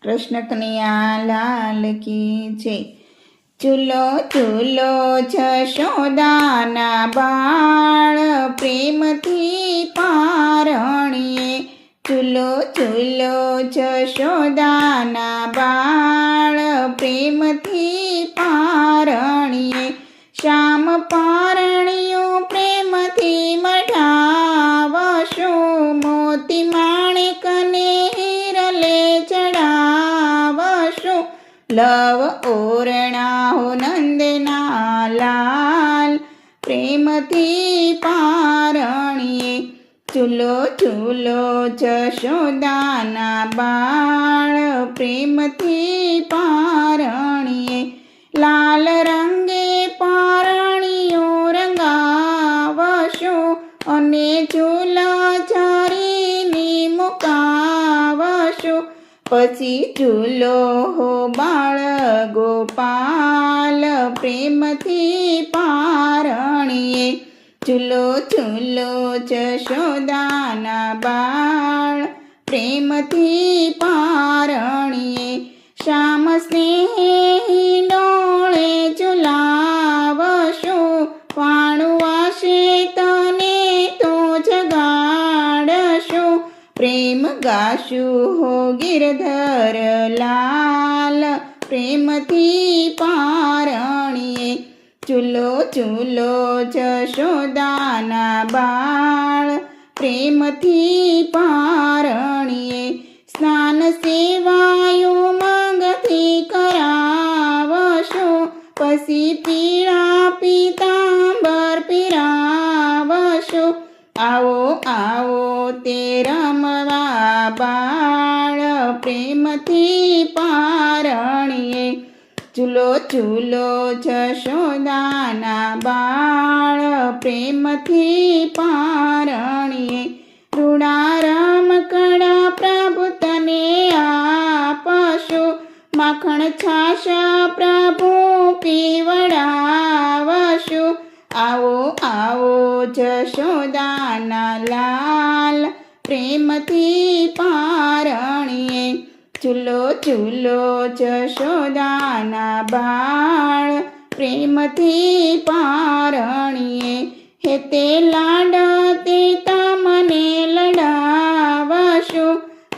કૃષ્ણ કનૈયા લાલ કી જય। ચૂલો ચૂલો જશોદાના બાળ પ્રેમથી પારણીએ। ચૂલો ચૂલો જશોદાના બાળ પ્રેમથી પારણીએ। શ્યામ પારણિયું પ્રેમથી મઢાવશો, મોતી માણેકને હિરલે ચડાવશો। લવ ઓરણાઓ નંદના લાલ પ્રેમથી પારણીએ। ચૂલો ચૂલો જશોદાના બાળ પ્રેમથી પારણીએ। લાલ રંગે પારણીઓ રંગાવશો, અને ઝૂલા ઝારીની મુકાવશો। પછી ઝૂલો હો બાળ ગોપાલ પ્રેમથી પારણીએ। ચૂલો ચૂલો જશોદાના બાળ પ્રેમથી પારણીએ। શ્યામ સ્નેહી ડોળે ઝુલાવશો, વાણુવાશે તને તો જગાડશો। પ્રેમ ગાશું હો ગિરધર લાલ પ્રેમથી પારણીએ। ચૂલો ચૂલો જશોદાના બાળ પ્રેમથી પારણીએ। સ્નાન સેવાયું માંગથી કરાવશો, પછી પીળા પીતાંબર પીરાવશો। આવો આવો તે રમવા બાળ પ્રેમથી પારણીએ। ચૂલો ચૂલો જશોદાના બાળ પ્રેમથી પારણીએ। રૂડા રમકડા પ્રભુ તને આપશો, માખણ છાશ પ્રભુ પીવડાવશો। આવો આવો જશોદાના લાલ પ્રેમથી પારણીએ। ચૂલો ચૂલો જશોદાના બાળ પ્રેમથી પારણીએ। હે તે લાડ તે તમને લડાવશો,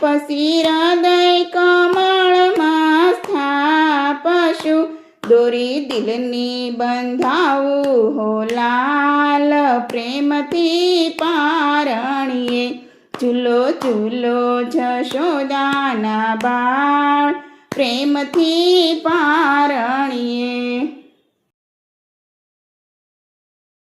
પછી હૃદય કમળમાં સ્થાપશો। દોરી દિલની બંધાવું હો લાલ પ્રેમથી પારણીએ। ચૂલો ચૂલો જશોદાના બાળ પ્રેમથી પારણીએ।